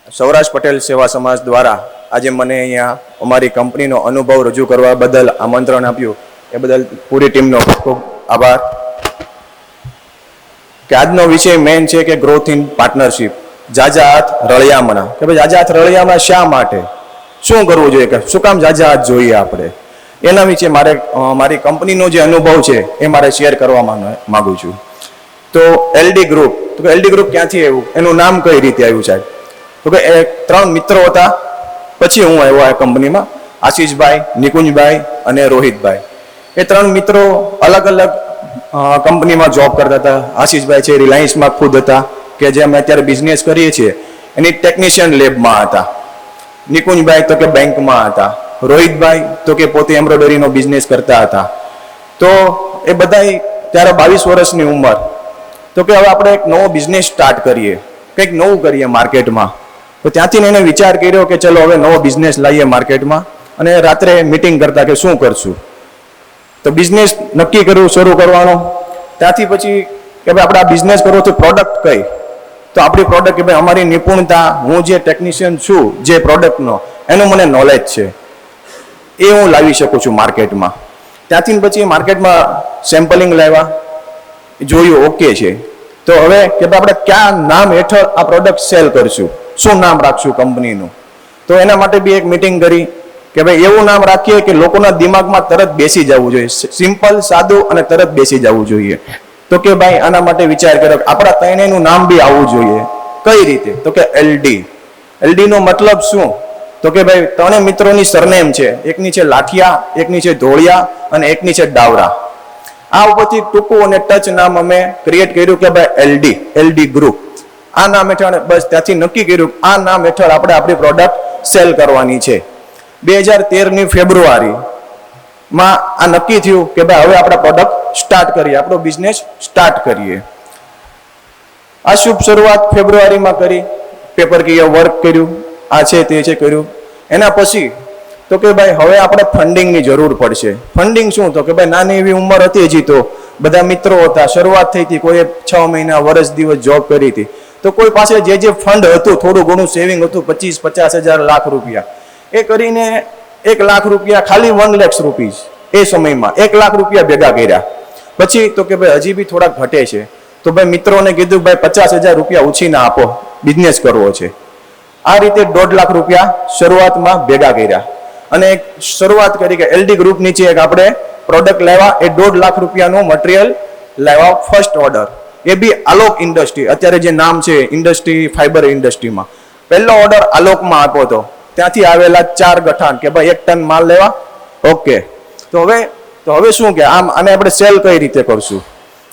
સૌરાષ્ટ્ર પટેલ સેવા સમાજ દ્વારા આજે મને અહીંયા અમારી કંપનીનો અનુભવ રજૂ કરવા બદલ આમંત્રણ આપ્યું એ બદલ પૂરી ટીમનો ખૂબ આભાર. કે આજનો વિષય મેઇન છે કે ગ્રોથ ઇન પાર્ટનરશિપ. જાજા હાથ રળિયામણા. કે ભાઈ જાજા હાથ રળિયામણા શા માટે, શું કરવું જોઈએ, કે શું કામ જાજા હાથ જોઈએ આપણે, એના વિશે મારી કંપનીનો જે અનુભવ છે એ મારે શેર કરવા માગું છું. તો એલડી ગ્રુપ, તો કે એલડી ગ્રુપ ક્યાંથી આવ્યું, એનું નામ કઈ રીતે આવ્યું સાહેબ? તો કે એ 3 મિત્રો હતા, પછી હું આવ્યો આ કંપનીમાં. આશીષભાઈ, નિકુંજભાઈ અને રોહિતભાઈ. એ 3 મિત્રો અલગ અલગ કંપનીમાં જોબ કરતા હતા. આશીષભાઈ છે રિલાયન્સમાં ખુદ હતા, કે જે અમે અત્યારે બિઝનેસ કરીએ છીએ એની ટેકનિશિયન લેબમાં હતા. નિકુંજભાઈ તો કે બેંકમાં હતા. રોહિતભાઈ તો કે પોતે એમ્બ્રોઇડરીનો બિઝનેસ કરતા હતા. તો એ બધા ત્યારે 22 વર્ષની ઉંમર. તો કે હવે આપણે એક નવો બિઝનેસ સ્ટાર્ટ કરીએ, કંઈક નવું કરીએ માર્કેટમાં. તો ત્યાંથી એને વિચાર કર્યો કે ચલો હવે નવો બિઝનેસ લાવીએ માર્કેટમાં. અને રાત્રે મિટિંગ કરતા કે શું કરશું. તો બિઝનેસ નક્કી કર્યું શરૂ કરવાનો. ત્યાંથી પછી કે ભાઈ આપણે આ બિઝનેસ કરવો તો પ્રોડક્ટ કઈ, તો આપણી પ્રોડક્ટ કે ભાઈ અમારી નિપુણતા, હું જે ટેકનિશિયન છું જે પ્રોડક્ટનો એનું મને નોલેજ છે એ હું લાવી શકું છું માર્કેટમાં. ત્યાંથી પછી માર્કેટમાં સેમ્પલિંગ લાવ્યા, જોયું ઓકે છે. તો હવે કે ભાઈ આપણે કયા નામ હેઠળ આ પ્રોડક્ટ સેલ કરશું, શું નામ રાખશું કંપનીનું. તો એના માટે બી એક મિટિંગ કરી કે ભાઈ એવું નામ રાખીએ કે લોકોના દિમાગમાં તરત બેસી જવું જોઈએ, સિમ્પલ, સાદું અને તરત બેસી જવું જોઈએ. તો કે ભાઈ આના માટે વિચાર કર્યો કે આપણા ત્રણેયનું નામ બી આવવું જોઈએ. કઈ રીતે? તો કે એલડી. એલડી નો મતલબ શું? તો કે ભાઈ 3 મિત્રોની સરનેમ છે, એકની છે લાઠિયા, એકની છે ધોળિયા અને એકની છે ડાવરા. આ ઉપરથી ટૂંકું અને ટચ નામ અમે ક્રિએટ કર્યું કે ભાઈ એલડી ગ્રુપ. આ નામ હેઠળ બસ ત્યાંથી નક્કી કર્યું આ નામ હેઠળ આપણે આપણી પ્રોડક્ટ સેલ કરવાની છે. 2013ની ફેબ્રુઆરીમાં આ નક્કી થયું કે ભાઈ હવે આપણે પ્રોડક્ટ સ્ટાર્ટ કરીએ, આપણો બિઝનેસ સ્ટાર્ટ કરીએ. આ શુભ શરૂઆત ફેબ્રુઆરીમાં કરી, પેપર કીએ વર્ક કર્યું, આ છે તે છે કર્યું. એના પછી તો કે ભાઈ હવે આપણે ફંડિંગની જરૂર પડશે. ફંડિંગ શું? તો કે ભાઈ નાની એવી ઉંમર હતી હજી, તો બધા મિત્રો હતા, શરૂઆત થઈ હતી, કોઈએ 6 મહિના વર્ષ દિવસ જોબ કરી હતી. તો કોઈ પાસે જે ફંડ હતું, થોડું ઘણું સેવિંગ હતું, 25-50 હજાર, લાખ રૂપિયા, એ કરીને 1 લાખ રૂપિયા, ખાલી 1 લાખ રૂપીસ એ સમયમાં 1 લાખ રૂપિયા ભેગા કર્યા. પછી તો કે ભાઈ હજી બી થોડાક ઘટે છે. તો ભાઈ મિત્રોને કીધું ભાઈ 50,000 રૂપિયા ઉછીના આપો, બિઝનેસ કરવો છે. આ રીતે 1.5 લાખ રૂપિયા શરૂઆતમાં ભેગા કર્યા અને શરૂઆત કરી કે એલડી ગ્રુપ નીચે એક આપણે પ્રોડક્ટ લેવા, એ 1.5 લાખ રૂપિયાનું મટીરિયલ લેવા. ફર્સ્ટ ઓર્ડર એ બી આલોક ઇન્ડસ્ટ્રી, અત્યારે જે નામ છે ઇન્ડસ્ટ્રી, ફાઈબર ઇન્ડસ્ટ્રીમાં. પહેલો ઓર્ડર આલોકમાં આપ્યો હતો. ત્યાંથી આવેલા 4 ગઠાણ કે ભાઈ 1 ટન માલ લેવા. ઓકે. તો હવે શું કે આને આપણે સેલ કઈ રીતે કરશું?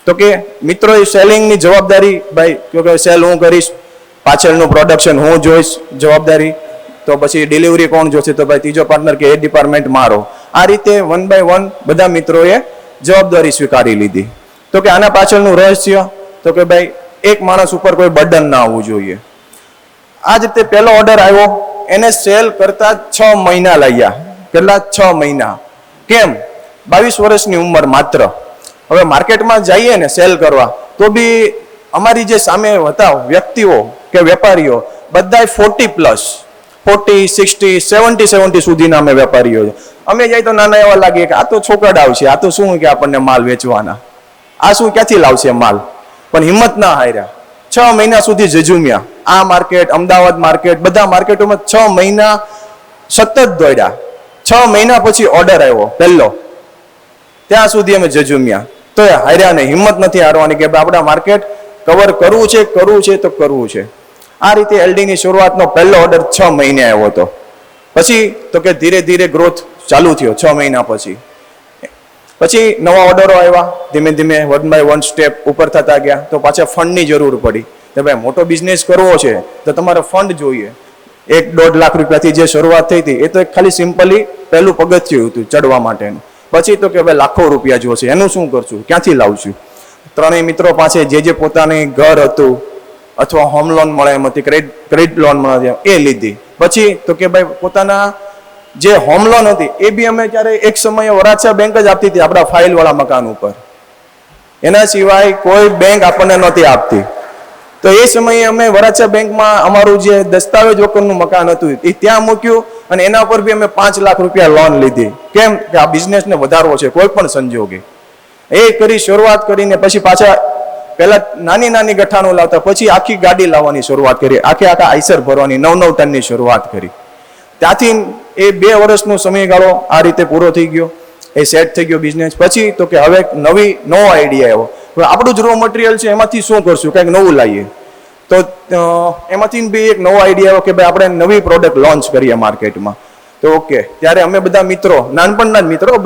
તો કે મિત્રો એ સેલિંગની જવાબદારી ભાઈ કે સેલ હું કરીશ, પાછળનું પ્રોડક્શન હું જોઈશ જવાબદારી, તો પછી ડિલિવરી કોણ જોશે? તો ભાઈ ત્રીજો પાર્ટનર કે એ ડિપાર્ટમેન્ટ મારો. આ રીતે 1 બાય 1 બધા મિત્રોએ જવાબદારી સ્વીકારી લીધી. તો કે આના પાછળનું રહસ્ય તો કે ભાઈ એક માણસ ઉપર કોઈ બર્ડન ના આવવું જોઈએ. આ જ રીતે પહેલો ઓર્ડર આવ્યો, એને સેલ કરતા 6 મહિના લાગ્યા. કેટલા? 6 મહિના. કેમ? 22 વર્ષની ઉંમર માત્ર. હવે માર્કેટમાં જઈએ ને સેલ કરવા, તો બી અમારી જે સામે હતા વ્યક્તિઓ કે વેપારીઓ બધા 40+, 40, 60, 70 સુધીના અમે વેપારીઓ છે. અમે જાય તો નાના એવા લાગીએ કે આ તો છોકરાડાવ છે, આ તો શું કે આપણને માલ વેચવાના, આ શું ક્યાંથી લાવશે માલ. પણ હિંમત ના હાર્યા. 6 મહિના સુધી ઝઝુમ્યા. આ માર્કેટ, અમદાવાદ માર્કેટ, બધા માર્કેટોમાં 6 મહિના સતત દોડ્યા. 6 મહિના પછી ઓર્ડર આવ્યો પહેલો, ત્યાં સુધી અમે ઝઝુમ્યા. તો એ હાર્યા નહીં, હિંમત નથી હારવાની કે આપણા માર્કેટ કવર કરવું છે તો કરવું છે. આ રીતે એલડીની શરૂઆતનો પહેલો ઓર્ડર 6 મહિને આવ્યો હતો. પછી તો કે ધીરે ધીરે ગ્રોથ ચાલુ થયો 6 મહિના પછી. પછી નવા ઓર્ડરો આવ્યા, ધીમે ધીમે 1 બાય 1 સ્ટેપ ઉપર થતા ગયા. તો પાછા ફંડની જરૂર પડી કે ભાઈ મોટો બિઝનેસ કરવો છે તો તમારે ફંડ જોઈએ. 1-1.5 લાખ રૂપિયાથી જે શરૂઆત થઈ હતી એ તો ખાલી સિમ્પલી પહેલું પગથિયું હતું ચડવા માટેનું. પછી તો કે ભાઈ લાખો રૂપિયા જોશે, એનું શું કરશું, ક્યાંથી લાવશું? 3 મિત્રો પાસે જે પોતાની ઘર હતું અથવા હોમ લોન મળે એમ હતી, ક્રેડિટ લોન મળે એ લીધી. પછી તો કે ભાઈ પોતાના જે હોમ લોન હતી એ બી અમે ત્યારે એક સમયે વરાછા બેંક જ આપતી હતી આપણા ફાઇલ વાળા મકાન ઉપર. એના સિવાય કોઈ બેંક આપણને નહોતી આપતી. તો એ સમયે અમે વરાછા બેંકમાં અમારું જે દસ્તાવેજ વગરનું મકાન હતું એ ત્યાં મૂક્યું અને એના પર બી અમે 5 લાખ રૂપિયા લોન લીધી. કેમ કે આ બિઝનેસને વધારવો છે કોઈ પણ સંજોગે. એ કરી શરૂઆત કરીને પછી પાછા પહેલા નાની નાની ગઠાણો લાવતા, પછી આખી ગાડી લાવવાની શરૂઆત કરી, આખા આઈસર ભરવાની 9 ટનની શરૂઆત કરી. ત્યાંથી એ 2 વર્ષનો સમયગાળો આ રીતે પૂરો થઈ ગયો, એ સેટ થઈ ગયો બિઝનેસ. પછી તો કે હવે નવો આઈડિયા આવ્યો, હવે આપણું જ રો મટીરિયલ છે એમાંથી શું કરશું, કંઈક નવું લાવીએ. તો એમાંથી બી એક નવો આઈડિયા આવ્યો કે ભાઈ આપણે નવી પ્રોડક્ટ લોન્ચ કરીએ માર્કેટમાં. તો ઓકે, ત્યારે અમે બધા મિત્રો, નાનપણના જ મિત્રો,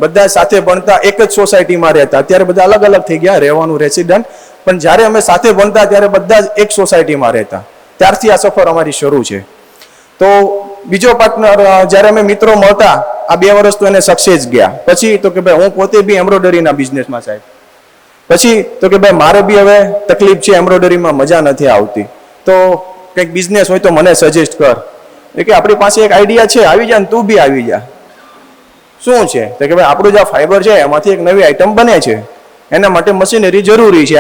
બધા સાથે ભણતા, એક જ સોસાયટીમાં રહેતા. અત્યારે બધા અલગ અલગ થઈ ગયા રહેવાનું રેસિડન્ટ, પણ જ્યારે અમે સાથે ભણતા ત્યારે બધા જ એક સોસાયટીમાં રહેતા. ત્યારથી આ સફર અમારી શરૂ છે. તો બીજો પાર્ટનર જ્યારે અમે મિત્રો મળતા, આ 2 વર્ષ તો એને સક્સેસ ગયા. પછી તો કે ભાઈ હું પોતે બી એમ્બ્રોઇડરીના બિઝનેસમાં સાહેબ. પછી તો કે ભાઈ મારે બી હવે તકલીફ છે, એમ્બ્રોઇડરીમાં મજા નથી આવતી, તો કંઈક બિઝનેસ હોય તો મને સજેસ્ટ કર. એ કે આપણી પાસે એક આઈડિયા છે, આવી જા ને તું બી આવી જા. શું છે તો કે ભાઈ આપણું જે ફાઈબર છે એમાંથી એક નવી આઈટમ બને છે, એના માટે મશીનરી જરૂરી છે.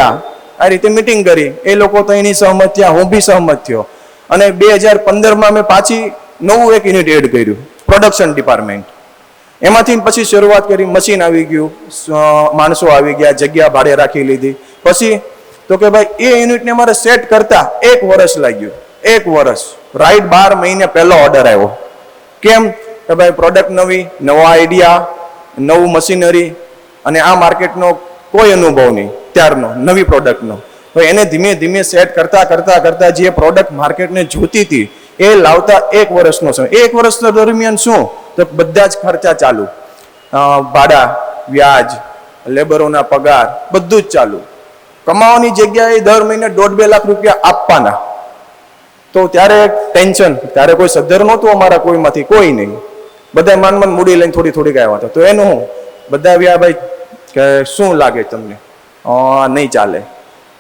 આ રીતે મિટિંગ કરી, એ લોકો તો એની સહમત થયા, હું બી સહમત થયો. અને 2015માં મેં પાછી નવું એક યુનિટ એડ કર્યું, પ્રોડક્શન ડિપાર્ટમેન્ટ. એમાંથી પછી શરૂઆત કરી, મશીન આવી ગયું, માણસો આવી ગયા, જગ્યા ભાડે રાખી લીધી. પછી તો કે ભાઈ એ યુનિટને મારે સેટ કરતા 1 વર્ષ લાગ્યું. 1 વર્ષ રાઈટ 12 મહિને પહેલો ઓર્ડર આવ્યો. કેમ કે ભાઈ પ્રોડક્ટ નવી, નવો આઈડિયા, નવું મશીનરી, અને આ માર્કેટનો કોઈ અનુભવ નહીં ત્યારનો, નવી પ્રોડક્ટનો. તો એને ધીમે ધીમે સેટ કરતા જે પ્રોડક્ટ માર્કેટને જોતી હતી એ લાવતા 1 વર્ષનો સમય. 1 વર્ષ દરમિયાન શું તો બધા જ ખર્ચા ચાલુ, ભાડા, વ્યાજ, લેબરોના પગાર, બધું જ ચાલુ. કમાવાની જગ્યાએ દર મહિને 1.5-2 લાખ રૂપિયા આપવાના. તો ત્યારે ટેન્શન, ત્યારે કોઈ સદ્ધર નહોતું અમારા કોઈમાંથી, કોઈ નહીં. બધા માન મૂડી લઈને થોડીક આવ્યા હતા. તો એનું હું બધા આવ્યા, ભાઈ કે શું લાગે તમને, નહીં ચાલે.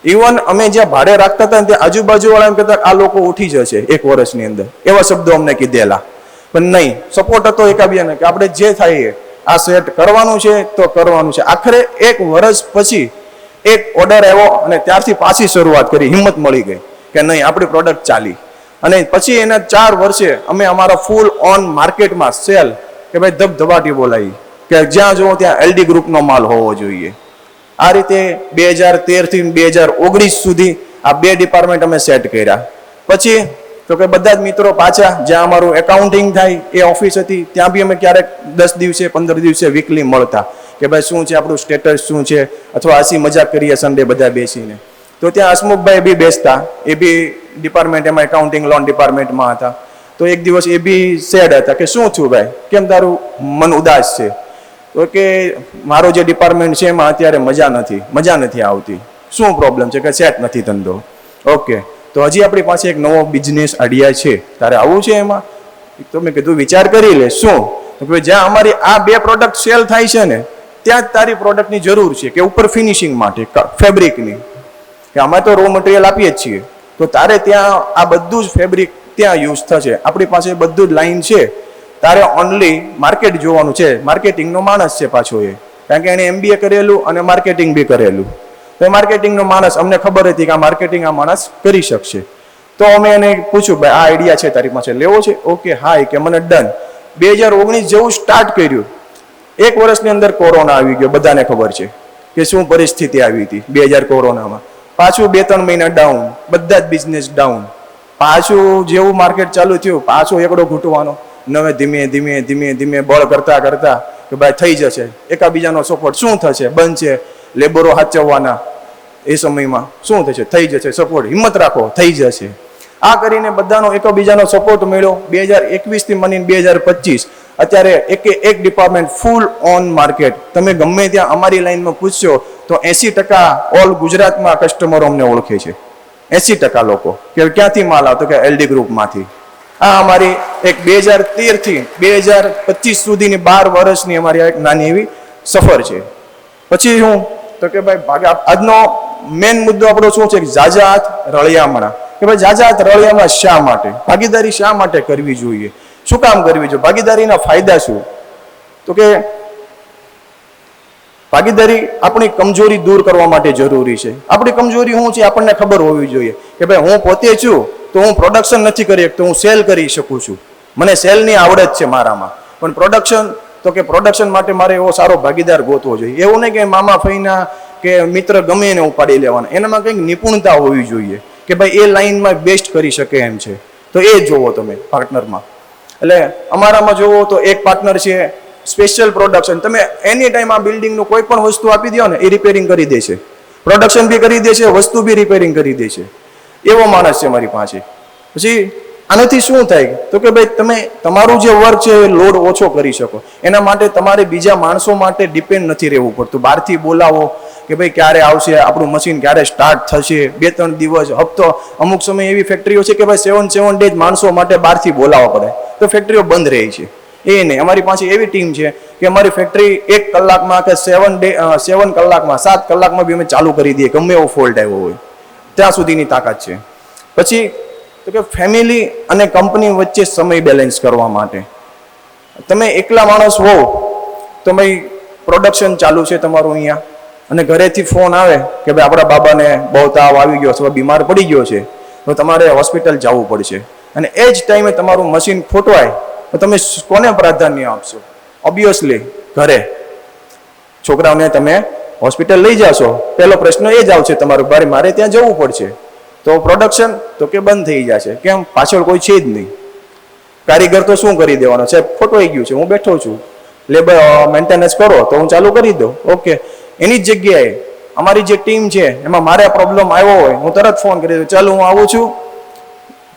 ઇવન અમે જ્યાં ભાડે રાખતા હતા ત્યાં આજુબાજુવાળા એમ કહેતા આ લોકો ઉઠી જશે 1 વર્ષની અંદર, એવા શબ્દો અમને કીધેલા. પણ નહીં, સપોર્ટ હતો એકાબીજાને કે આપણે જે થાય આ સેટ કરવાનું છે તો કરવાનું છે. આખરે 1 વર્ષ પછી એક ઓર્ડર આવ્યો અને ત્યારથી પાછી શરૂઆત કરી, હિંમત મળી ગઈ કે નહીં આપણી પ્રોડક્ટ ચાલી. અને પછી એના 4 વર્ષે અમે અમારા ફૂલ ઓન માર્કેટમાં સેલ કે ભાઈ ધબધબાટી બોલાવી કે જ્યાં જુઓ ત્યાં એલડી ગ્રુપનો માલ હોવો જોઈએ. આ રીતે 2013થી 2019 સુધી આ 2 ડિપાર્ટમેન્ટ અમે સેટ કર્યા. પછી તો કે બધા જ મિત્રો પાછા, જ્યાં અમારું એકાઉન્ટિંગ થાય એ ઓફિસ હતી, ત્યાં બી અમે ક્યારેક 10 દિવસે 15 દિવસે વીકલી મળતા કે ભાઈ શું છે આપણું સ્ટેટસ શું છે, અથવા હસી મજાક કરીએ સન્ડે બધા બેસીને. તો ત્યાં હસમુખભાઈ બી બેસતા, એ બી ડિપાર્ટમેન્ટ, એમાં એકાઉન્ટિંગ લોન ડિપાર્ટમેન્ટમાં હતા. તો એક દિવસ એ બી સેડ હતા કે શું થયું ભાઈ, કેમ તારું મન ઉદાસ છે? તો કે મારો જે ડિપાર્ટમેન્ટ છે એમાં અત્યારે મજા નથી આવતી. શું પ્રોબ્લેમ છે? કે સેટ નથી ધંધો. ઓકે, તો હજી આપણી પાસે એક નવો બિઝનેસ આઈડિયા છે, તારે આવું છે એમાં? તો મેં કીધું વિચાર કરી લે. શું? તો કે જ્યાં અમારી આ 2 પ્રોડક્ટ સેલ થાય છે ને ત્યાં જ તારી પ્રોડક્ટની જરૂર છે, કે ઉપર ફિનિશિંગ માટે ફેબ્રિકની, કે અમે તો રો મટીરિયલ આપીએ જ છીએ, તો તારે ત્યાં આ બધું જ ફેબ્રિક ત્યાં યુઝ થશે. આપણી પાસે બધું જ લાઈન છે, તારે ઓનલી માર્કેટ જોવાનું છે. માર્કેટિંગનો માણસ છે પાછો એ, કારણ કે એણે MBA કરેલું અને માર્કેટિંગ બી કરેલું. તો એ માર્કેટિંગનો માણસ, અમને ખબર હતી કે આ માર્કેટિંગ આ માણસ કરી શકશે. તો અમે એને પૂછ્યું ભાઈ આ આઈડિયા છે તારી પાસે, લેવો છે? ઓકે હા, કે મને ડન. 2019 જેવું સ્ટાર્ટ કર્યું, 1 વર્ષની અંદર કોરોના આવી ગયો. બધાને ખબર છે કે શું પરિસ્થિતિ આવી હતી 2000 કોરોનામાં. પાછું 2-3 મહિના ડાઉન, બધા જ બિઝનેસ ડાઉન. પાછું જેવું માર્કેટ ચાલુ થયું પાછો એકડો ઘૂંટવાનો. નવે ધીમે બળ કરતા કે ભાઈ થઈ જશે, એકાબીજાનો સપોર્ટ. શું થશે? બનશે. લેબરો હાચવવાના, એ સમયમાં શું થશે? થઈ જશે સપોર્ટ, હિંમત રાખો, થઈ જશે. આ કરીને બધાનો એકબીજાનો સપોર્ટ મળ્યો. 2021થી માંડીને 2025 અત્યારે એક ડિપાર્ટમેન્ટ ફૂલ ઓન માર્કેટ. તમે ગમે ત્યાં અમારી લાઈનમાં પૂછશો તો 80% ઓલ ગુજરાતમાં કસ્ટમરો અમને ઓળખે છે. 80% લોકો કે ક્યાંથી માલ આવતો, કે LD ગ્રુપમાંથી. આ અમારી એક 2013થી 2025 સુધીની 12 વર્ષની અમારી એક નાની એવી સફર છે. પછી હું તો કે ભાઈ આજનો મેન મુદ્દો આપણો શું છે? ઝાઝા હાથ રળિયામણા. કે ભાઈ ઝાઝા હાથ રળિયામણા શા માટે? ભાગીદારી શા માટે કરવી જોઈએ? શું કામ કરવી જોઈએ? ભાગીદારીના ફાયદા શું? તો કે ભાગીદારી આપણી કમજોરી દૂર કરવા માટે જરૂરી છે. આપણી કમજોરી શું છે આપણને ખબર હોવી જોઈએ કે ભાઈ હું પોતે છું તો હું પ્રોડક્શન નથી કરી શકતો, હું સેલ કરી શકું છું, મને સેલની આવડત છે મારામાં, પણ પ્રોડક્શન તો કે પ્રોડક્શન માટે મારે એવો સારો ભાગીદાર ગોતવો જોઈએ. એવું નહીં કે મામા ફઈના કે મિત્ર ગમે એને ઉપાડી લેવાના, એનામાં કંઈક નિપુણતા હોવી જોઈએ કે ભાઈ એ લાઈનમાં બેસ્ટ કરી શકે એમ છે, તો એ જોવો તમે પાર્ટનરમાં. એટલે અમારામાં જોવો તો એક પાર્ટનર છે સ્પેશિયલ પ્રોડક્શન. તમે એની ટાઈમ આ બિલ્ડિંગનું કોઈ પણ વસ્તુ આપી દો ને એ રિપેરિંગ કરી દેશે, પ્રોડક્શન બી કરી દેશે, વસ્તુ બી રિપેરિંગ કરી દેશે, એવો માણસ છે મારી પાસે. પછી આનાથી શું થાય તો કે ભાઈ તમે તમારું જે વર્ક છે એ લોડ ઓછો કરી શકો, એના માટે તમારે બીજા માણસો માટે ડિપેન્ડ નથી રહેવું પડતું. બહારથી બોલાવો કે ભાઈ ક્યારે આવશે આપણું મશીન, ક્યારે સ્ટાર્ટ થશે, 2-3 દિવસ, હપ્તો. અમુક સમય એવી ફેક્ટરીઓ છે કે ભાઈ 7 ડેઝ માણસો માટે બહારથી બોલાવવા પડે તો ફેક્ટરીઓ બંધ રહે છે. એ નહીં, અમારી પાસે એવી ટીમ છે કે અમારી ફેક્ટરી 1 કલાકમાં કે 7 કલાકમાં 7 કલાકમાં બી અમે ચાલુ કરી દઈએ, ગમે એવો ફોલ્ટ આવ્યો હોય ત્યાં સુધીની તાકાત છે. પછી તો કે ફેમિલી અને કંપની વચ્ચે સમય બેલેન્સ કરવા માટે તમે એકલા માણસ હો તો ભાઈ પ્રોડક્શન ચાલુ છે તમારું અહીંયા અને ઘરેથી ફોન આવે કે ભાઈ આપણા બાબાને બહુ તાવ આવી ગયો અથવા બીમાર પડી ગયો છે તો તમારે હોસ્પિટલ જવું પડશે, અને એ જ ટાઈમે તમારું મશીન ખોટવાય તો તમે કોને પ્રાધાન્ય આપશો? ઓબ્વિયસલી ઘરે. છોકરાઓને તમે હોસ્પિટલ લઈ જશો, પહેલો પ્રશ્ન એ જ આવશે તમારો, ભાઈ મારે ત્યાં જવું પડશે, તો પ્રોડક્શન તો કે બંધ થઈ જશે. કેમ? પાછળ કોઈ છે જ નહીં. કારીગર તો શું કરી દેવાનો છે, ખોટવાઈ ગયું છે, હું બેઠો છું, લેબર મેન્ટેનન્સ કરો તો હું ચાલુ કરી દઉં, ઓકે. એની જ જગ્યાએ અમારી જે ટીમ છે એમાં મારે પ્રોબ્લેમ આવ્યો હોય હું તરત ફોન કરી દઉં, ચાલો હું આવું છું,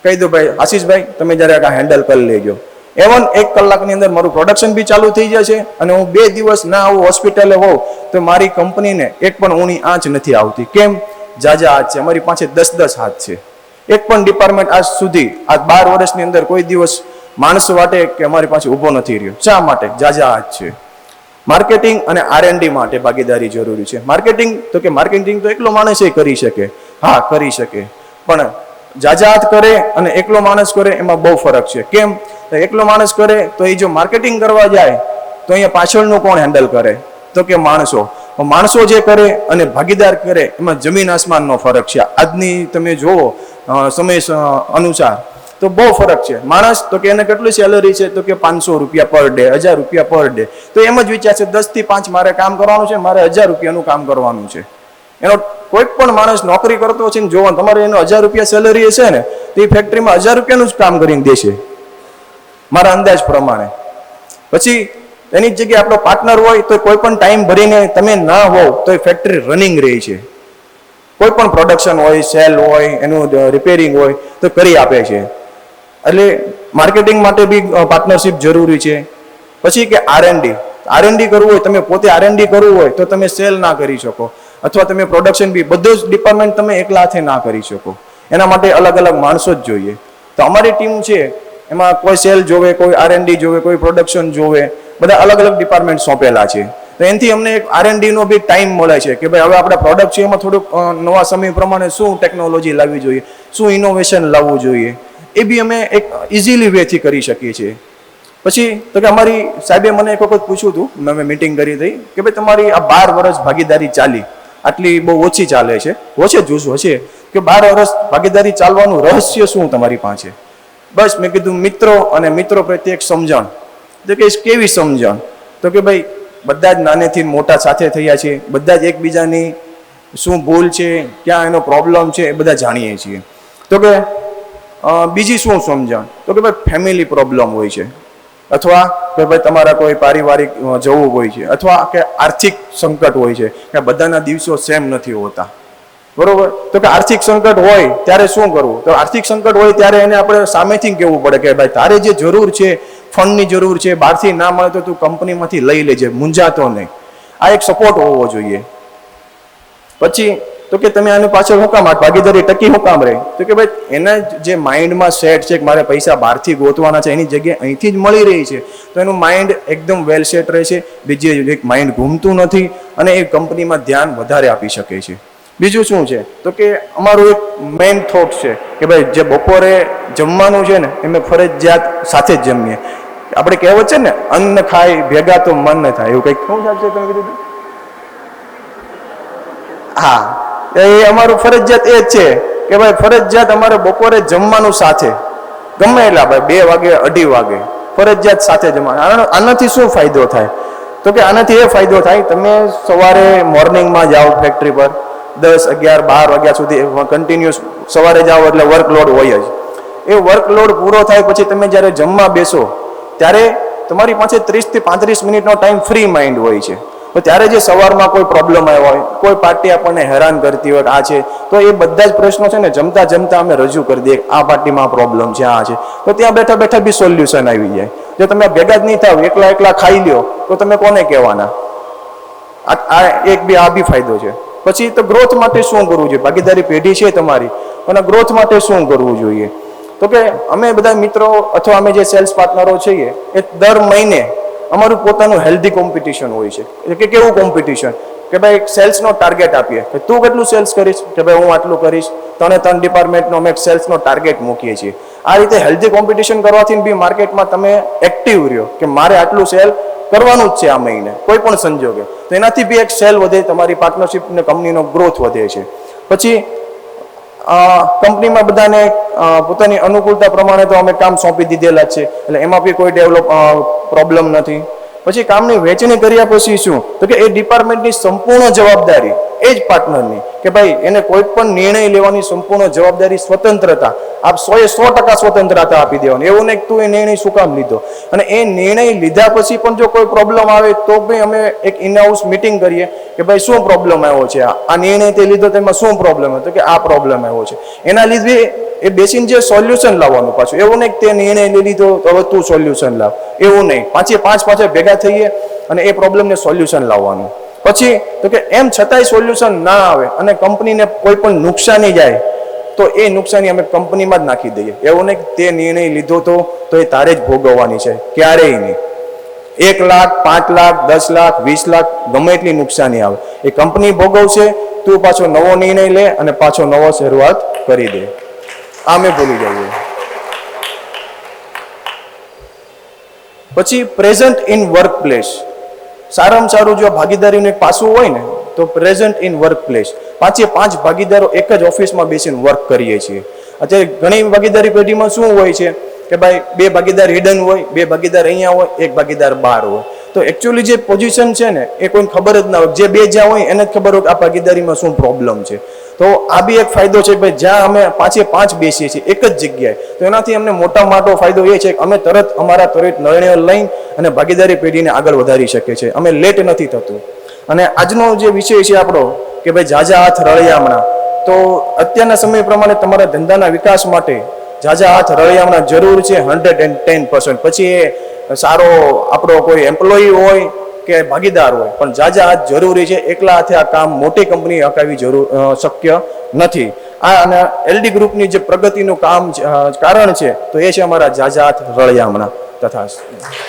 કહી દઉં ભાઈ આશીષભાઈ તમે જ્યારે આ હેન્ડલ કરી લેજો. એવન 1 કલાકની અંદર મારું પ્રોડક્શન બી ચાલુ થઈ જશે, અને હું 2 દિવસ ના આવું હોસ્પિટલે હોઉં તો મારી કંપનીને એક પણ ઊણી આંચ નથી આવતી. કેમ? જાજા હાથ છે અમારી પાસે, 10-10 હાથ છે. એક પણ ડિપાર્ટમેન્ટ આજ સુધી આ 12 વર્ષની અંદર કોઈ દિવસ માણસ વાટે કે અમારી પાસે ઊભો નથી રહ્યો. શા માટે? જાજા હાથ છે. માર્કેટિંગ અને R&D માટે ભાગીદારી જરૂરી છે. માર્કેટિંગ તો કે માર્કેટિંગ તો એકલો માણસ એ કરી શકે, હા કરી શકે, પણ જાજા હાથ કરે અને એકલો માણસ કરે એમાં બહુ ફરક છે. કેમ? તો એકલો માણસ કરે તો એ જો માર્કેટિંગ કરવા જાય તો અહીંયા પાછળનું કોણ હેન્ડલ કરે? તો કે માણસો. માણસો જે કરે અને ભાગીદાર કરે એમાં જમીન આસમાનનો ફરક છે. આજની તમે જુઓ સમય અનુસાર તો બહુ ફરક છે. માણસ તો કે એને કેટલી સેલરી છે તો કે 500 રૂપિયા પર ડે, 1000 રૂપિયા પર ડે, તો એમ જ વિચાર છે 10 થી 5 મારે કામ કરવાનું છે, મારે 1000 રૂપિયાનું કામ કરવાનું છે. એનો કોઈ પણ માણસ નોકરી કરતો છે ને જોવાનું તમારે એનો 1000 રૂપિયા સેલરી હશે ને તો એ ફેક્ટરીમાં 1000 રૂપિયાનું જ કામ કરીને દેશે મારા અંદાજ પ્રમાણે. પછી એની જ જગ્યાએ આપણો પાર્ટનર હોય તો કોઈ પણ ટાઈમ ભરીને તમે ના હોવ તો એ ફેક્ટરી રનિંગ રહી છે. કોઈ પણ પ્રોડક્શન હોય, સેલ હોય, એનું રિપેરિંગ હોય તો કરી આપે છે. એટલે માર્કેટિંગ માટે બી પાર્ટનરશિપ જરૂરી છે. પછી કે R&D કરવું હોય, તમે પોતે R&D કરવું હોય તો તમે સેલ ના કરી શકો, અથવા તમે પ્રોડક્શન બી બધું જ ડિપાર્ટમેન્ટ તમે એકલા હાથે ના કરી શકો, એના માટે અલગ અલગ માણસો જ જોઈએ. તો અમારી ટીમ છે એમાં કોઈ સેલ જોવે, કોઈ R&D જોવે, કોઈ પ્રોડક્શન જોવે, બધા અલગ અલગ ડિપાર્ટમેન્ટ સોંપેલા છે. તો એનાથી અમને એક R&Dનો બી ટાઈમ મળે છે કે ભાઈ હવે આપણા પ્રોડક્ટ છે એમાં થોડુંક નવા સમય પ્રમાણે શું ટેકનોલોજી લાવવી જોઈએ, શું ઇનોવેશન લાવવું જોઈએ, એ બી અમે એક ઇઝીલી વેથી કરી શકીએ છીએ. પછી તો કે અમારી સાહેબે મને એક વખત પૂછ્યું હતું, મેં મિટિંગ કરી હતી કે ભાઈ તમારી આ 12 વર્ષ ભાગીદારી ચાલી, આટલી બહુ ઓછી ચાલે છે, ઓછે જુસ હશે કે 12 વર્ષ ભાગીદારી ચાલવાનું રહસ્ય શું તમારી પાસે? બસ મેં કીધું મિત્રો અને મિત્રો પ્રત્યે એક સમજણ. તો કે કેવી સમજણ? તો કે ભાઈ બધા જ નાનેથી મોટા સાથે થયા છે, બધા જ એકબીજાની શું ભૂલ છે, ક્યાં એનો પ્રોબ્લેમ છે એ બધા જાણીએ છીએ. તો કે બીજી શું સમજણ? તો કે ભાઈ ફેમિલી પ્રોબ્લેમ હોય છે, અથવા કે ભાઈ તમારા કોઈ પારિવારિક જવું હોય છે, અથવા કે આર્થિક સંકટ હોય છે કે બધાના દિવસો સેમ નથી હોતા, બરોબર? તો કે આર્થિક સંકટ હોય ત્યારે શું કરવું? તો આર્થિક સંકટ હોય ત્યારે એને આપણે સામેથી કહેવું પડે કે ભાઈ તારે જે જરૂર છે, ફંડની જરૂર છે, બહારથી ના મળે તો તું કંપનીમાંથી લઈ લેજે, મૂંઝાતો નહીં. આ એક સપોર્ટ હોવો જોઈએ. પછી તો કે તમે આની પાછળ શું કામ ભાગીદારી ટકી શું કામ રહે? તો કે ભાઈ એના જે માઇન્ડમાં સેટ છે કે મારે પૈસા બહારથી ગોતવાના છે, એની જગ્યાએ અહીંથી જ મળી રહી છે, તો એનું માઇન્ડ એકદમ વેલ સેટ રહે છે, બીજે એક માઇન્ડ ઘૂમતું નથી, અને એ કંપનીમાં ધ્યાન વધારે આપી શકે છે. બીજું શું છે? તો કે અમારું એક મેઇન થોટ છે કે ભાઈ જે બપોરે જમવાનું છે ને એમ ફરજિયાત સાથે જ જમીએ. આપણે કહેવત છે ને, અન્ન ખાય ભેગા તો મન ન થાય, એવું કંઈક શું સાહેબ છે તમે કીધું? હા, એ અમારું ફરજિયાત એ જ છે કે ભાઈ ફરજિયાત અમારે બપોરે જમવાનું સાથે, ગમે એટલા ભાઈ 2 વાગે 2:30 વાગે ફરજિયાત સાથે જમવાનું. આનાથી શું ફાયદો થાય? તો કે આનાથી એ ફાયદો થાય, તમે સવારે મોર્નિંગમાં જાઓ ફેક્ટરી પર 10, 11, 12 વાગ્યા સુધી કન્ટિન્યુઅસ સવારે જાઓ એટલે વર્કલોડ હોય જ. એ વર્કલોડ પૂરો થાય પછી તમે જ્યારે જમવા બેસો ત્યારે તમારી પાસે 30 થી 35 મિનિટનો ટાઈમ ફ્રી માઇન્ડ હોય છે. તો ત્યારે જે સવારમાં કોઈ પ્રોબ્લેમ આવ્યો હોય, કોઈ પાર્ટી આપણને હેરાન કરતી હોય, આ છે તો એ બધા જ પ્રશ્નો છે ને જમતા જમતા અમે રજૂ કરી દઈએ, આ પાર્ટીમાં પ્રોબ્લેમ છે, આ છે, તો ત્યાં બેઠા બેઠા બી સોલ્યુશન આવી જાય. જો તમે ભેગા જ નહીં થાવ, એકલા એકલા ખાઈ લ્યો તો તમે કોને કહેવાના? આ બી ફાયદો છે. પછી તો ગ્રોથ માટે શું કરવું જોઈએ? ભાગીદારી પેઢી છે તમારી, અને ગ્રોથ માટે શું કરવું જોઈએ? તો કે અમે બધા મિત્રો અથવા અમે જે સેલ્સ પાર્ટનરો છીએ એ દર મહિને અમારું પોતાનું હેલ્ધી કોમ્પિટિશન હોય છે. કે કેવું કોમ્પિટિશન? કે ભાઈ સેલ્સનો ટાર્ગેટ આપીએ કે તું કેટલું સેલ્સ કરીશ, કે ભાઈ હું આટલું કરીશ. 3 ડિપાર્ટમેન્ટનો અમે સેલ્સનો ટાર્ગેટ મૂકીએ છીએ. આ રીતે હેલ્ધી કોમ્પિટિશન કરવાથી બી માર્કેટમાં તમે એક્ટિવ રહ્યો કે મારે આટલું સેલ કરવાનું જ છે આ મહિને કોઈ પણ સંજોગે, તો એનાથી બી એક સેલ વધે, તમારી પાર્ટનરશિપ ને કંપનીનો ગ્રોથ વધે છે. પછી કંપનીમાં બધાને પોતાની અનુકૂળતા પ્રમાણે તો અમે કામ સોંપી દીધેલા જ છે, એટલે એમાં બી કોઈ પ્રોબ્લેમ નથી. પછી કામની વહેંચણી કર્યા પછી શું? તો કે એ ડિપાર્ટમેન્ટની સંપૂર્ણ જવાબદારી એ જ પાર્ટનરની, કે ભાઈ એને કોઈ પણ નિર્ણય લેવાની સંપૂર્ણ જવાબદારી, સ્વતંત્રતા, આપ 100% સ્વતંત્રતા આપી દેવાની. એવું નહીં તું એ નિર્ણય શું કામ લીધો, અને એ નિર્ણય લીધા પછી પણ જો કોઈ પ્રોબ્લેમ આવે તો બી અમે એક ઇન હાઉસ મિટિંગ કરીએ કે ભાઈ શું પ્રોબ્લેમ આવ્યો છે, આ નિર્ણય તે લીધો તેમાં શું પ્રોબ્લેમ હતો, કે આ પ્રોબ્લેમ આવ્યો છે. એના લીધે એ બેસીને જે સોલ્યુશન લાવવાનું પાછું, એવું નહીં તે નિર્ણય લઈ લીધો તો હવે તું સોલ્યુશન લાવ, એવું નહીં. પાંચે ભેગા થઈએ અને એ પ્રોબ્લેમને સોલ્યુશન લાવવાનું. પછી તો કે એમ છતાંય સોલ્યુશન ના આવે અને કંપનીને કોઈ પણ નુકસાની જાય તો એ નુકસાની અમે કંપનીમાં જ નાખી દઈએ. એવું નહીં તે નિર્ણય લીધો તો એ તારે જ ભોગવવાની છે, ક્યારેય નહીં. 1 લાખ, 5 લાખ, 10 લાખ, 20 લાખ ગમે એટલી નુકસાની આવે એ કંપની ભોગવશે. તું પાછો નવો નિર્ણય લે અને પાછો નવો શરૂઆત કરી દે. આમે ભૂલી જઈએ. પછી પ્રેઝન્ટ ઇન વર્ક પ્લેસ. સારામાં સારું જો ભાગીદારીનું એક પાસું હોય ને તો પ્રેઝન્ટ ઇન વર્ક પ્લેસ. 5 ભાગીદારો એક જ ઓફિસમાં બેસીને વર્ક કરીએ છીએ. અત્યારે ઘણી ભાગીદારી પેઢીમાં શું હોય છે કે ભાઈ 2 ભાગીદાર હિડન હોય, 2 ભાગીદાર અહીંયા હોય, 1 ભાગીદાર બહાર હોય. તો એકચ્યુઅલી જે પોઝિશન છે ને એ કોઈને ખબર જ ના હોય. જે 2 જ્યાં હોય એને જ ખબર હોય કે આ ભાગીદારીમાં શું પ્રોબ્લેમ છે. તો આ બી એક ફાયદો છે ભાઈ, જ્યાં અમે 5 બેસીએ છીએ એક જ જગ્યાએ, તો એનાથી અમને મોટો ફાયદો એ છે કે અમે અમારા ત્વરિત નિર્ણયો લઈને અને ભાગીદારી પેઢીને આગળ વધારી શકીએ છીએ. અમે લેટ નથી થતું. અને આજનો જે વિષય છે આપણો કે ભાઈ ઝાઝા હાથ રળિયામણા, તો અત્યારના સમય પ્રમાણે તમારા ધંધાના વિકાસ માટે ઝાઝા હાથ રળિયામણા જરૂર છે 110%. પછી એ સારો આપણો કોઈ એમ્પ્લોયી હોય કે ભાગીદાર હોય, પણ ઝાઝા હાથ જરૂરી છે. એકલા હાથે આ કામ મોટી કંપની હકાવી શક્ય નથી. આ અને એલડી ગ્રુપની જે પ્રગતિનું કારણ છે તો એ છે અમારા ઝાઝા હાથ રળિયામણા. તથા